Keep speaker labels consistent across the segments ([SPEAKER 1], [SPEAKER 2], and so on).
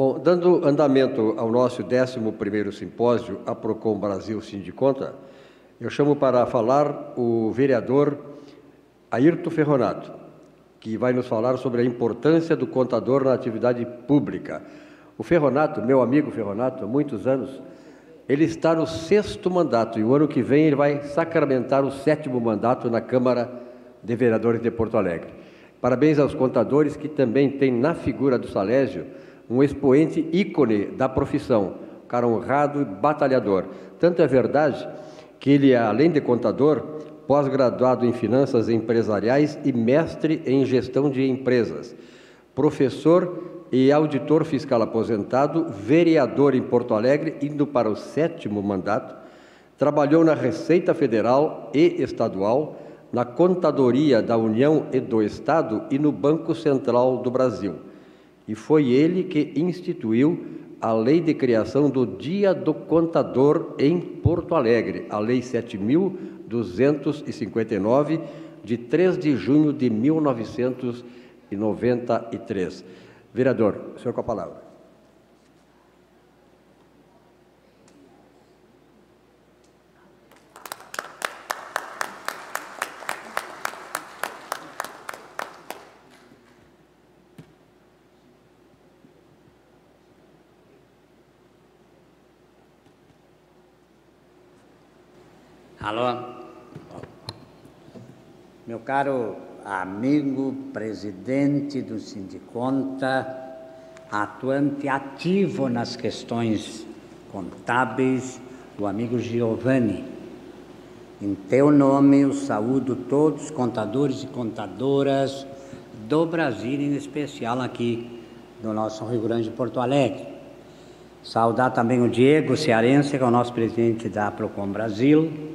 [SPEAKER 1] Bom, dando andamento ao nosso 11º simpósio, a Procon Brasil Sindiconta, eu chamo para falar o vereador Ayrton Ferronato, que vai nos falar sobre a importância do contador na atividade pública. O Ferronato, meu amigo Ferronato, há muitos anos, ele está no 6º mandato e o ano que vem ele vai sacramentar o 7º mandato na Câmara de Vereadores de Porto Alegre. Parabéns aos contadores que também têm na figura do Salésio um expoente ícone da profissão, cara honrado e batalhador. Tanto é verdade que ele, além de contador, pós-graduado em finanças empresariais e mestre em gestão de empresas, professor e auditor fiscal aposentado, vereador em Porto Alegre, indo para o 7º mandato, trabalhou na Receita Federal e Estadual, na Contadoria da União e do Estado e no Banco Central do Brasil. E foi ele que instituiu a Lei de Criação do Dia do Contador em Porto Alegre, a Lei 7.259, de 3 de junho de 1993. Vereador, o senhor com a palavra.
[SPEAKER 2] Alô, meu caro amigo presidente do Sindiconta, atuante ativo nas questões contábeis, o amigo Giovanni. Em teu nome eu saúdo todos os contadores e contadoras do Brasil, em especial aqui do nosso Rio Grande de Porto Alegre. Saudar também o Diego Cearense, que é o nosso presidente da Procon Brasil.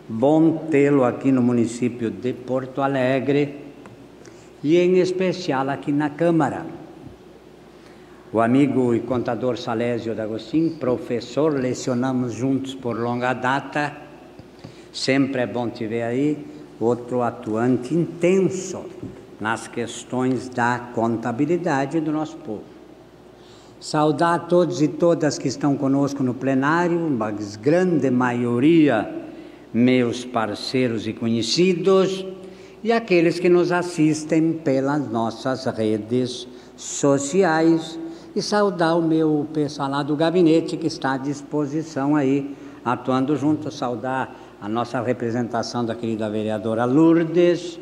[SPEAKER 2] Bom tê-lo aqui no município de Porto Alegre e em especial aqui na Câmara. O amigo e contador Salésio D'Agostin, professor, lecionamos juntos por longa data, sempre é bom te ver aí, outro atuante intenso nas questões da contabilidade do nosso povo. Saudar a todos e todas que estão conosco no plenário, uma grande maioria meus parceiros e conhecidos, e aqueles que nos assistem pelas nossas redes sociais, e saudar o meu pessoal lá do gabinete que está à disposição aí, atuando junto, saudar a nossa representação da querida vereadora Lourdes,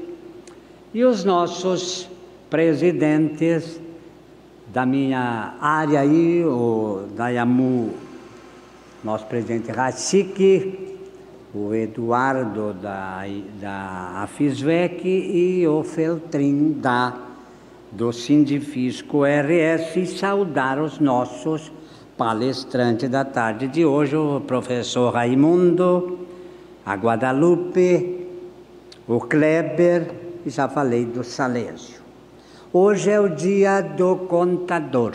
[SPEAKER 2] e os nossos presidentes da minha área aí, o Dayamu, nosso presidente Rachik, o Eduardo da Afisvec e o Feltrin do Sindifisco RS, e saudar os nossos palestrantes da tarde de hoje, o professor Raimundo, a Guadalupe, o Kleber, e já falei do Salésio. Hoje é o dia do contador.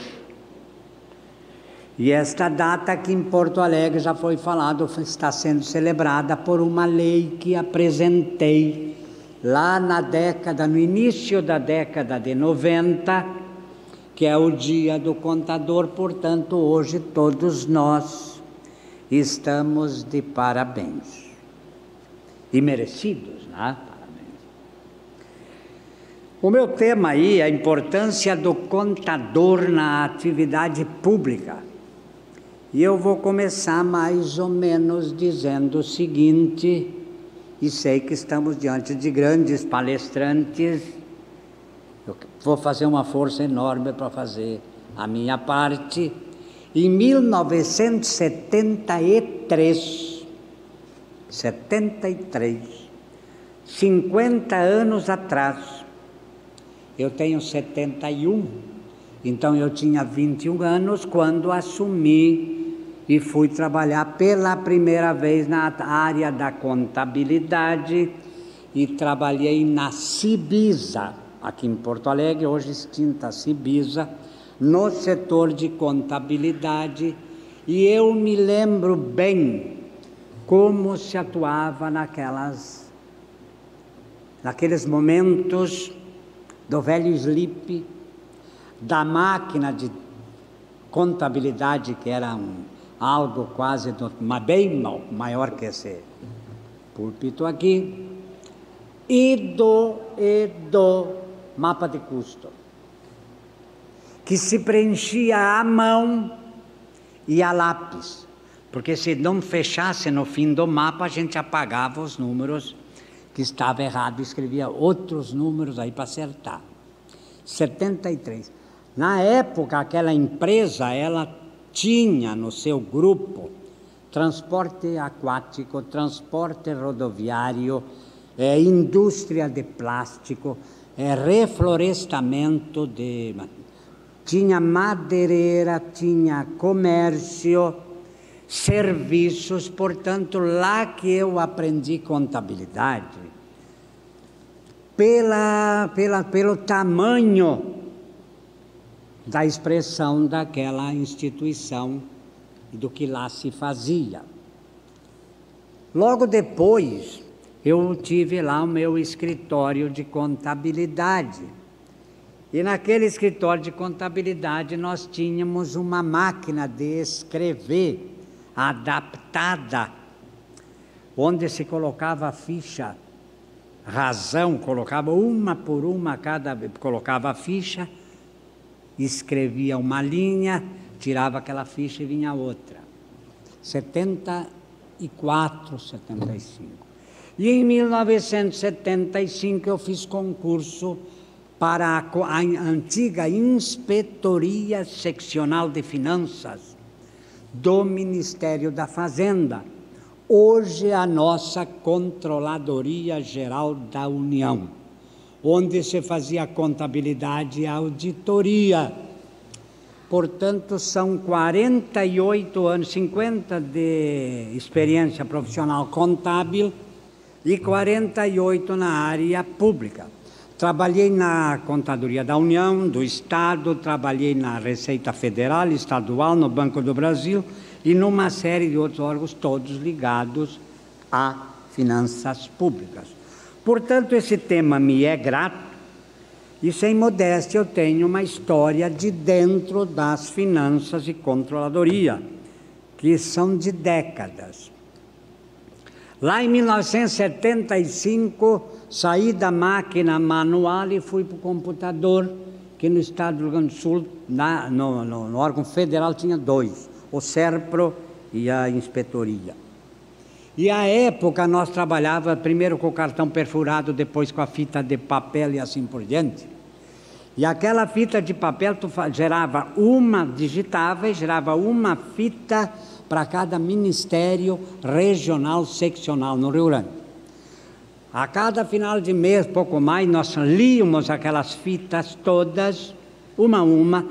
[SPEAKER 2] E esta data aqui em Porto Alegre, já foi falado, está sendo celebrada por uma lei que apresentei lá no início da década de 90, que é o Dia do Contador. Portanto, hoje todos nós estamos de parabéns. E merecidos, né? Parabéns. O meu tema aí é a importância do contador na atividade pública. E eu vou começar mais ou menos dizendo o seguinte, e sei que estamos diante de grandes palestrantes, eu vou fazer uma força enorme para fazer a minha parte. Em 1973, 50 anos atrás, eu tenho 71, então eu tinha 21 anos quando assumi e fui trabalhar pela primeira vez na área da contabilidade e trabalhei na Cibisa, aqui em Porto Alegre, hoje extinta Cibisa, no setor de contabilidade, e eu me lembro bem como se atuava naqueles momentos do velho slip, da máquina de contabilidade, que era algo quase, bem maior que esse púlpito aqui, e do mapa de custo, que se preenchia à mão e a lápis, porque se não fechasse no fim do mapa, a gente apagava os números que estavam errados, escrevia outros números aí para acertar. 73. Na época, aquela empresa, ela tinha no seu grupo transporte aquático, transporte rodoviário, indústria de plástico, reflorestamento tinha madeireira, tinha comércio, serviços. Portanto, lá que eu aprendi contabilidade, pelo tamanho da expressão daquela instituição e do que lá se fazia. Logo depois, eu tive lá o meu escritório de contabilidade. E naquele escritório de contabilidade nós tínhamos uma máquina de escrever adaptada, onde se colocava a ficha razão, colocava uma por uma, colocava a ficha, escrevia uma linha, tirava aquela ficha e vinha outra. 74, 75. E em 1975 eu fiz concurso para a antiga Inspetoria Seccional de Finanças do Ministério da Fazenda, hoje a nossa Controladoria Geral da União, onde se fazia contabilidade e auditoria. Portanto, são 48 anos, 50 de experiência profissional contábil e 48 na área pública. Trabalhei na Contadoria da União, do Estado, trabalhei na Receita Federal, Estadual, no Banco do Brasil e numa série de outros órgãos, todos ligados a finanças públicas. Portanto, esse tema me é grato e, sem modéstia, eu tenho uma história de dentro das finanças e controladoria, que são de décadas. Lá em 1975, saí da máquina e fui para o computador, que no estado do Rio Grande do Sul, no órgão federal, tinha dois, o SERPRO e a Inspetoria. E à época nós trabalhávamos primeiro com o cartão perfurado, depois com a fita de papel e assim por diante. E aquela fita de papel digitava e gerava uma fita para cada ministério regional, seccional no Rio Grande. A cada final de mês, pouco mais, nós líamos aquelas fitas todas, uma a uma,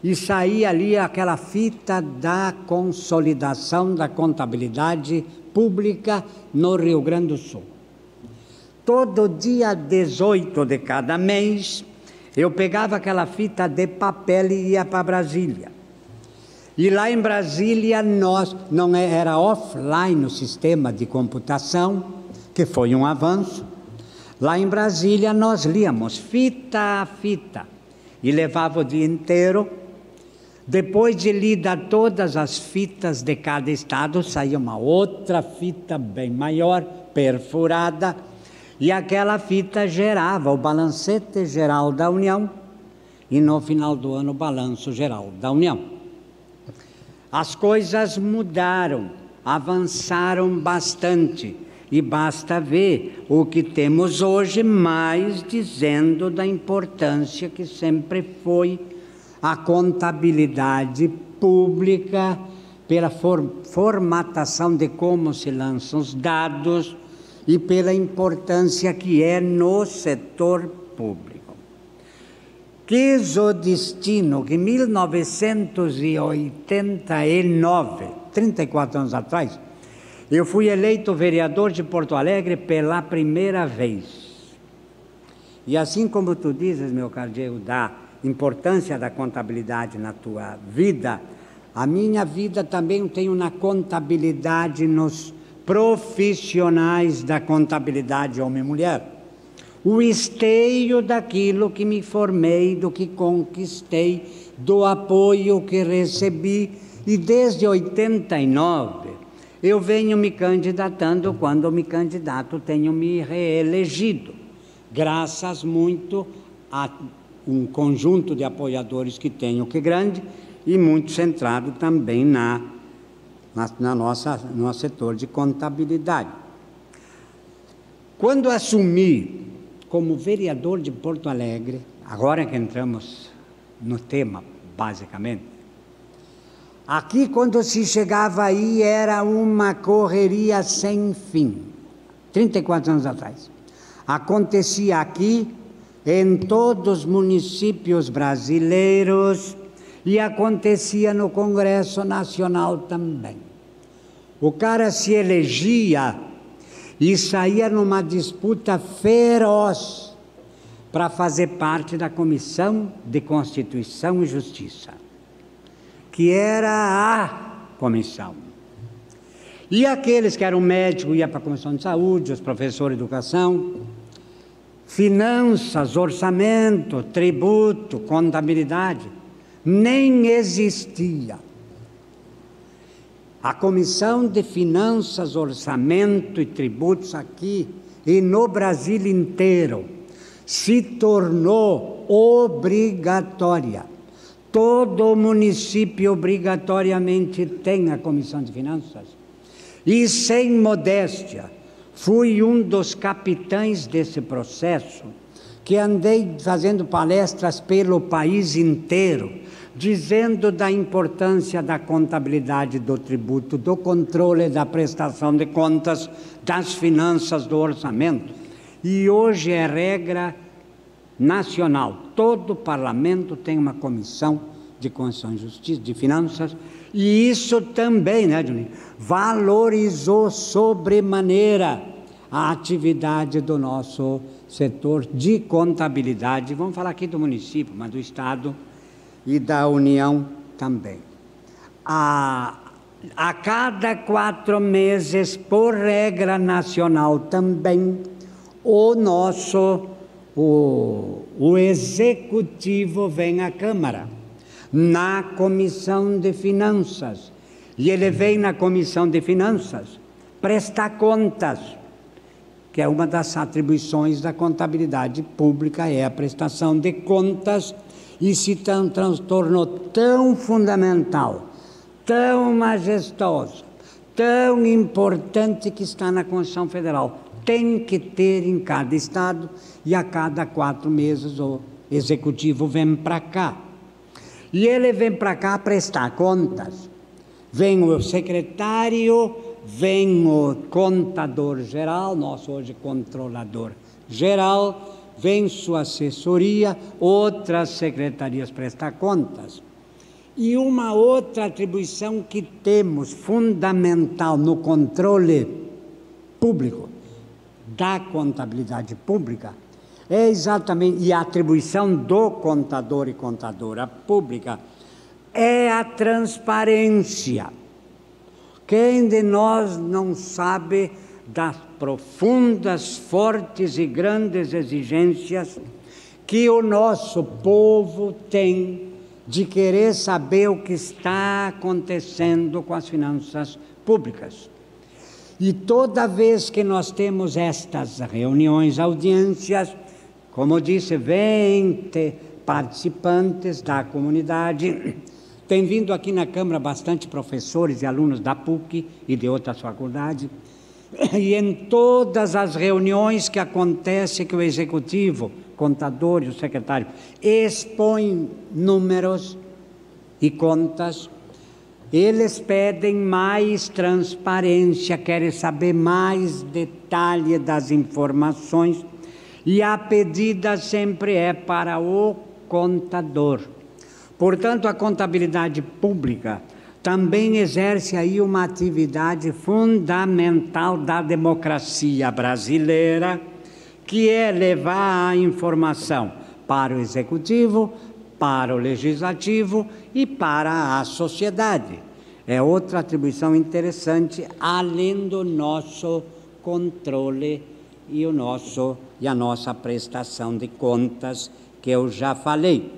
[SPEAKER 2] e saía ali aquela fita da consolidação da contabilidade pública no Rio Grande do Sul. Todo dia 18 de cada mês, eu pegava aquela fita de papel e ia para Brasília. E lá em Brasília, não era offline o sistema de computação, que foi um avanço. Lá em Brasília, nós líamos fita a fita e levava o dia inteiro. Depois de lida todas as fitas de cada estado, saía uma outra fita bem maior, perfurada, e aquela fita gerava o balancete geral da União e no final do ano o balanço geral da União. As coisas mudaram, avançaram bastante e basta ver o que temos hoje, mais dizendo da importância que sempre foi a contabilidade pública, pela formatação de como se lançam os dados e pela importância que é no setor público. Quis o destino que em 1989, 34 anos atrás, eu fui eleito vereador de Porto Alegre pela primeira vez. E assim como tu dizes, meu caro Diego, da importância da contabilidade na tua vida, a minha vida também eu tenho na contabilidade, nos profissionais da contabilidade, homem e mulher. O esteio daquilo que me formei, do que conquistei do apoio que recebi, e desde 89 eu venho me candidatando. Quando me candidato, tenho me reelegido, graças muito a um conjunto de apoiadores que tenho, que grande, e muito centrado também no nosso setor de contabilidade. Quando assumi como vereador de Porto Alegre, agora que entramos no tema, basicamente, aqui, quando se chegava aí, era uma correria sem fim. 34 anos atrás. Acontecia aqui, em todos os municípios brasileiros, e acontecia no Congresso Nacional também. O cara se elegia e saía numa disputa feroz para fazer parte da Comissão de Constituição e Justiça, que era a comissão. E aqueles que eram médicos iam para a Comissão de Saúde, os professores de Educação, Finanças, Orçamento, Tributo, Contabilidade, nem existia. A Comissão de Finanças, Orçamento e Tributos aqui e no Brasil inteiro se tornou obrigatória. Todo município obrigatoriamente tem a Comissão de Finanças. E, sem modéstia, fui um dos capitães desse processo, que andei fazendo palestras pelo país inteiro, dizendo da importância da contabilidade, do tributo, do controle da prestação de contas, das finanças, do orçamento. E hoje é regra nacional. Todo parlamento tem uma comissão de Constituição e Justiça, de Finanças, e isso também, né, Juninho, valorizou sobremaneira a atividade do nosso setor de contabilidade. Vamos falar aqui do município, mas do Estado e da União também. A cada 4 meses, por regra nacional também, o Executivo vem à Câmara, na Comissão de Finanças, e ele vem na Comissão de Finanças prestar contas, que é uma das atribuições da contabilidade pública, é a prestação de contas, e se tornou tão fundamental, tão majestoso, tão importante, que está na Constituição Federal. Tem que ter em cada estado, e a cada 4 meses o Executivo vem para cá. E ele vem para cá prestar contas. Vem o secretário, vem o contador geral, nosso hoje controlador geral, vem sua assessoria, outras secretarias prestar contas. E uma outra atribuição que temos, fundamental no controle público, da contabilidade pública, é exatamente, e a atribuição do contador e contadora pública, é a transparência. Quem de nós não sabe das profundas, fortes e grandes exigências que o nosso povo tem de querer saber o que está acontecendo com as finanças públicas? E toda vez que nós temos estas reuniões, audiências, como disse, vem participantes da comunidade. Tem vindo aqui na Câmara bastante professores e alunos da PUC e de outras faculdades. E em todas as reuniões que acontecem, que o Executivo, contador e o secretário expõem números e contas, eles pedem mais transparência, querem saber mais detalhe das informações, e a pedida sempre é para o contador. Portanto, a contabilidade pública também exerce aí uma atividade fundamental da democracia brasileira, que é levar a informação para o Executivo, para o Legislativo e para a sociedade. É outra atribuição interessante, além do nosso controle e a nossa prestação de contas, que eu já falei.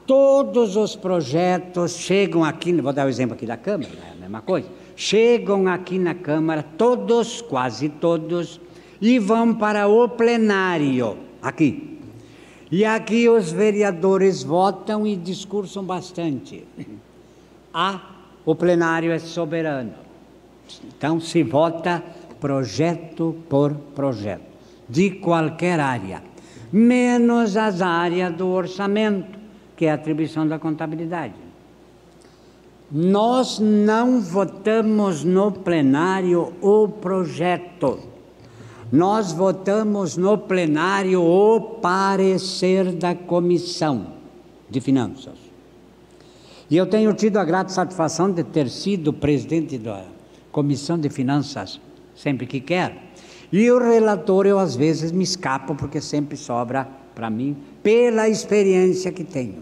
[SPEAKER 2] todos os projetos chegam aqui, vou dar o exemplo aqui da Câmara, é a mesma coisa, chegam aqui na Câmara, todos, quase todos, e vão para o plenário, aqui. E aqui os vereadores votam e discursam bastante. O plenário é soberano. Então se vota projeto por projeto, de qualquer área, menos as áreas do orçamento, que é a atribuição da contabilidade. Nós não votamos no plenário o projeto, nós votamos no plenário o parecer da Comissão de Finanças. E eu tenho tido a grata satisfação de ter sido presidente da Comissão de Finanças sempre que quero. E o relator eu às vezes me escapo, porque sempre sobra para mim, pela experiência que tenho.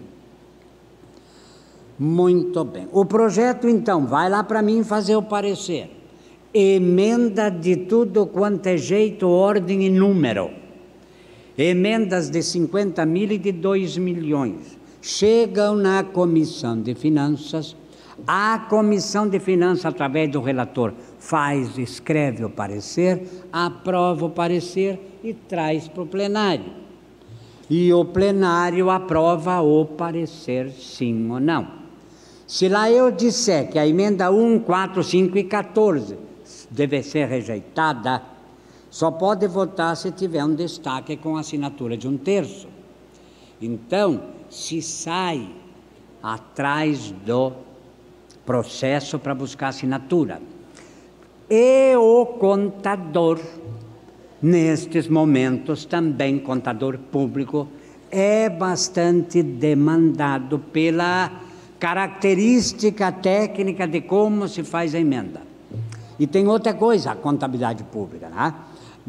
[SPEAKER 2] Muito bem. O projeto então vai lá para mim fazer o parecer. Emenda de tudo quanto é jeito, ordem e número. Emendas de 50 mil e de 2 milhões. Chegam na Comissão de Finanças. A Comissão de Finanças, através do relator, escreve o parecer, aprova o parecer e traz para o plenário. E o plenário aprova o parecer, sim ou não. Se lá eu disser que a emenda 1, 4, 5 e 14 deve ser rejeitada, só pode votar se tiver um destaque com assinatura de 1/3. Então, se sai atrás do processo para buscar assinatura. E o contador, nestes momentos também contador público, é bastante demandado pela característica técnica de como se faz a emenda. E tem outra coisa, a contabilidade pública, né?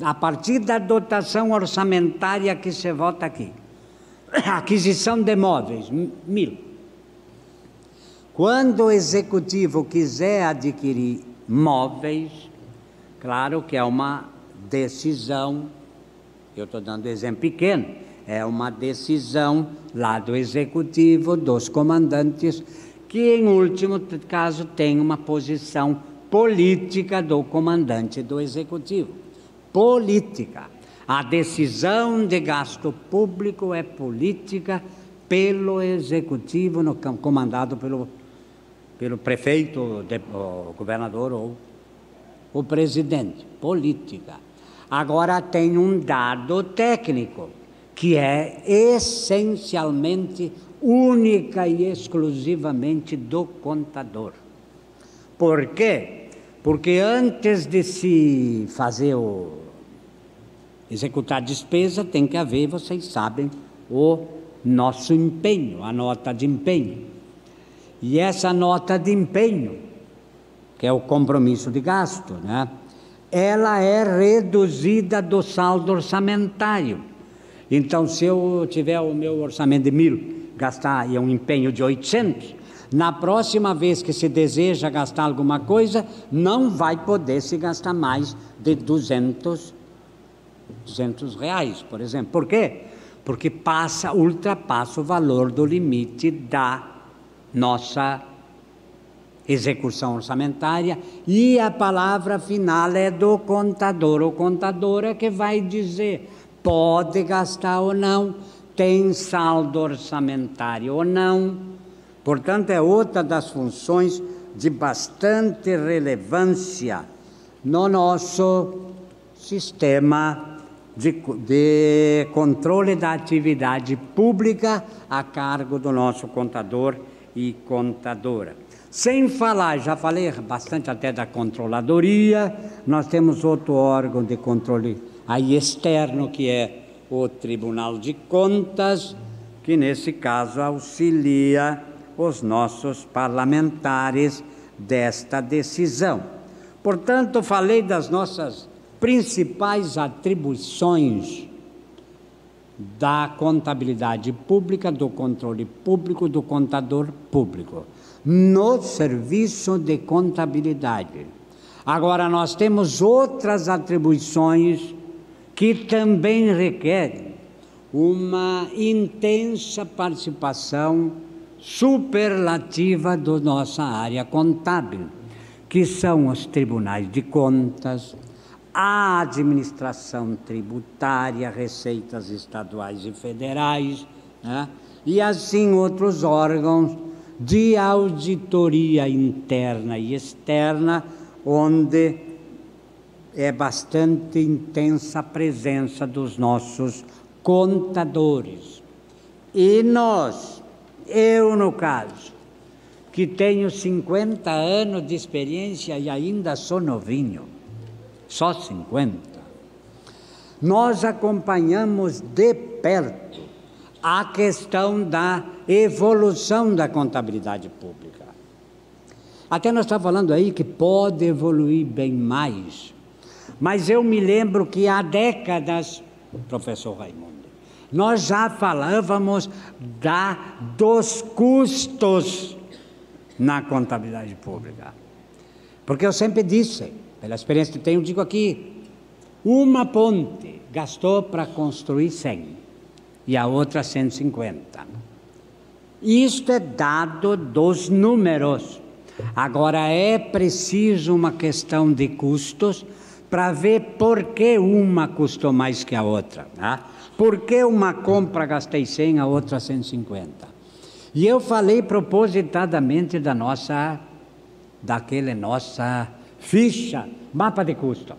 [SPEAKER 2] A partir da dotação orçamentária que se vota aqui, aquisição de imóveis, 1.000. Quando o executivo quiser adquirir móveis, claro que é uma decisão, eu estou dando exemplo pequeno, é uma decisão lá do executivo, dos comandantes, que em último caso tem uma posição política do comandante do executivo. Política. A decisão de gasto público é política pelo executivo, comandado pelo prefeito, o governador ou o presidente. Política. Agora tem um dado técnico, que é essencialmente, única e exclusivamente do contador. Por quê? Porque antes de se fazer executar a despesa, tem que haver, vocês sabem, o nosso empenho, a nota de empenho. E essa nota de empenho, que é o compromisso de gasto, né? Ela é reduzida do saldo orçamentário. Então, se eu tiver o meu orçamento de 1.000, gastar um empenho de 800, na próxima vez que se deseja gastar alguma coisa, não vai poder se gastar mais de 200 reais, por exemplo. Por quê? Porque ultrapassa o valor do limite da nossa execução orçamentária, e a palavra final é do contador. O contador é que vai dizer, pode gastar ou não, tem saldo orçamentário ou não. Portanto, é outra das funções de bastante relevância no nosso sistema de controle da atividade pública a cargo do nosso contador e contadora. Sem falar, já falei bastante até da controladoria, nós temos outro órgão de controle aí externo, que é o Tribunal de Contas, que nesse caso auxilia os nossos parlamentares desta decisão. Portanto, falei das nossas principais atribuições da contabilidade pública, do controle público, do contador público, no serviço de contabilidade. Agora, nós temos outras atribuições que também requerem uma intensa participação superlativa da nossa área contábil, que são os tribunais de contas, a administração tributária, receitas estaduais e federais, né? E assim outros órgãos de auditoria interna e externa, onde é bastante intensa a presença dos nossos contadores. E nós, eu no caso, que tenho 50 anos de experiência e ainda sou novinho, só 50, nós acompanhamos de perto a questão da evolução da contabilidade pública. Até nós estamos falando aí que pode evoluir bem mais, mas eu me lembro que há décadas, professor Raimundo, nós já falávamos dos custos na contabilidade pública. Porque eu sempre disse, pela experiência que tenho, digo aqui, uma ponte gastou para construir 100 e a outra 150. Isto é dado dos números. Agora é preciso uma questão de custos para ver por que uma custou mais que a outra, né? Por que uma compra gastei 100, a outra 150? E eu falei propositadamente daquele nossa ficha, mapa de custo.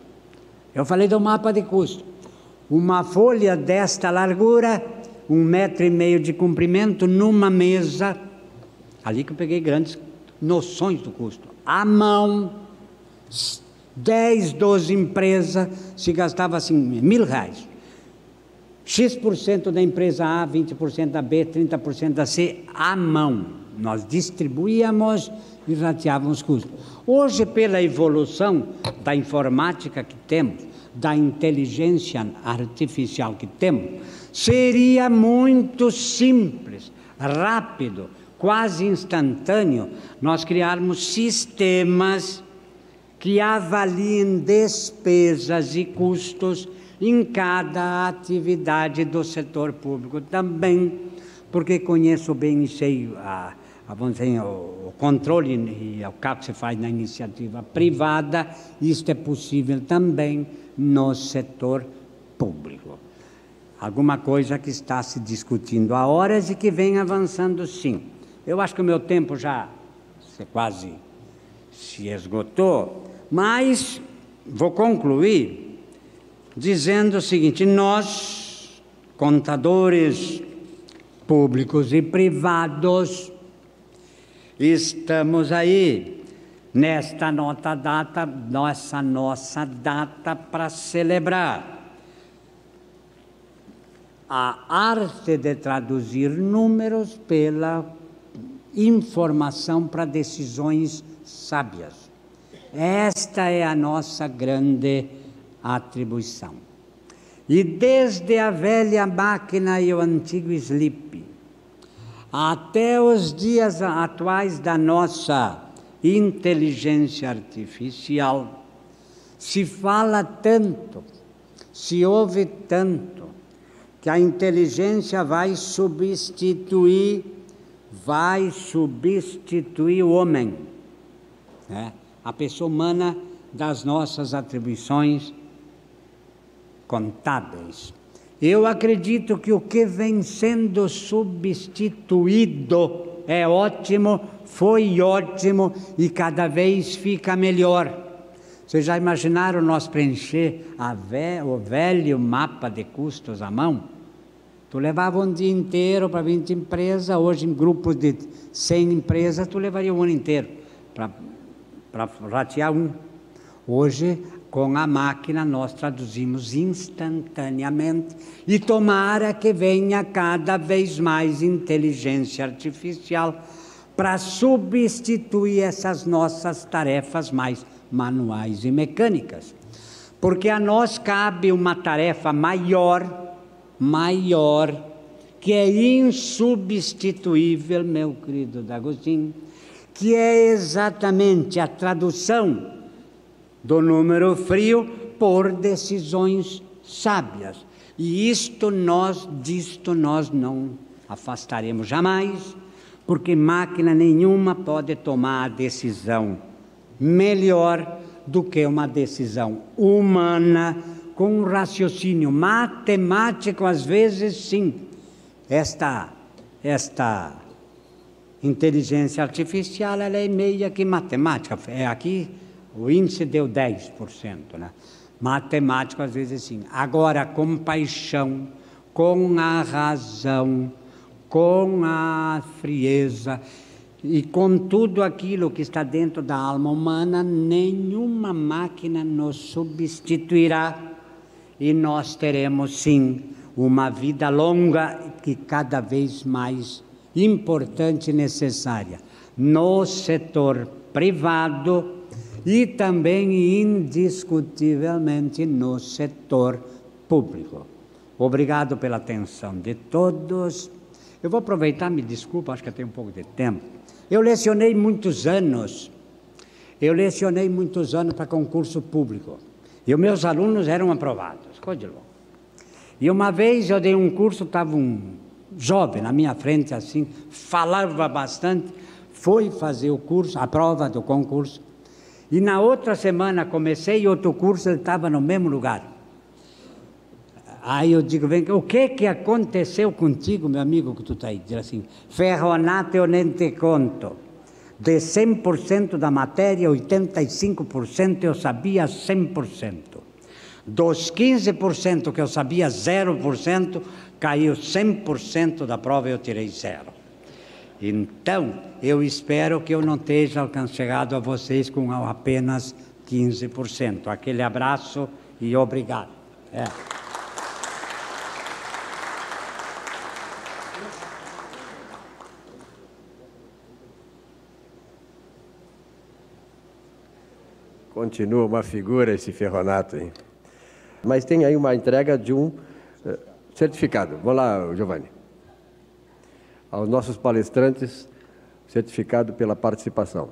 [SPEAKER 2] Eu falei do mapa de custo. Uma folha desta largura, 1,5 metro de comprimento, numa mesa, ali que eu peguei grandes noções do custo. À mão, 10, 12 empresas, se gastava assim, R$1.000. X% da empresa A, 20% da B, 30% da C, à mão. Nós distribuíamos e rateávamos os custos. Hoje, pela evolução da informática que temos, da inteligência artificial que temos, seria muito simples, rápido, quase instantâneo, nós criarmos sistemas que avaliem despesas e custos em cada atividade do setor público também, porque conheço bem e sei vamos dizer, o controle e o que se faz na iniciativa privada, isto é possível também no setor público. Alguma coisa que está se discutindo há horas e que vem avançando, sim. Eu acho que o meu tempo já quase se esgotou, mas vou concluir dizendo o seguinte: nós, contadores públicos e privados, estamos aí nesta nossa data para celebrar a arte de traduzir números pela informação para decisões sábias. Esta é a nossa grande atribuição. E desde a velha máquina e o antigo slip, até os dias atuais da nossa inteligência artificial, se fala tanto, se ouve tanto, que a inteligência vai substituir o homem, né? A pessoa humana das nossas atribuições contábeis. Eu acredito que o que vem sendo substituído é ótimo, foi ótimo e cada vez fica melhor. Vocês já imaginaram nós preencher o velho mapa de custos à mão? Tu levava um dia inteiro para 20 empresas, hoje em grupos de 100 empresas, tu levaria um ano inteiro para ratear um. Hoje, com a máquina, nós traduzimos instantaneamente e tomara que venha cada vez mais inteligência artificial para substituir essas nossas tarefas mais manuais e mecânicas. Porque a nós cabe uma tarefa maior, que é insubstituível, meu querido D'Agostinho, que é exatamente a tradução do número frio por decisões sábias. E disto nós não afastaremos jamais, porque máquina nenhuma pode tomar a decisão melhor do que uma decisão humana, com um raciocínio matemático, às vezes sim. Esta inteligência artificial, ela é meio que matemática. Aqui o índice deu 10%, né? Matemático, às vezes sim. Agora, com paixão, com a razão, com a frieza e com tudo aquilo que está dentro da alma humana, nenhuma máquina nos substituirá e nós teremos sim uma vida longa e cada vez mais importante e necessária no setor privado e também indiscutivelmente no setor público. Obrigado pela atenção de todos. Eu vou aproveitar, me desculpa, acho que eu tenho um pouco de tempo. Eu lecionei muitos anos para concurso público. E os meus alunos eram aprovados, coisa de louco. E uma vez eu dei um curso, estava um jovem na minha frente, assim, falava bastante, foi fazer o curso, a prova do concurso. E na outra semana comecei outro curso, ele estava no mesmo lugar. Aí eu digo, vem, o que aconteceu contigo, meu amigo, que tu está aí? Diz assim, Ferronato, eu nem te conto. De 100% da matéria, 85% eu sabia 100%. Dos 15% que eu sabia 0%, caiu 100% da prova e eu tirei 0. Então, eu espero que eu não esteja chegado a vocês com apenas 15%. Aquele abraço e obrigado.
[SPEAKER 1] Continua uma figura esse Ferronato, hein? Mas tem aí uma entrega de um certificado. Vamos lá, Giovanni. Aos nossos palestrantes, certificado pela participação.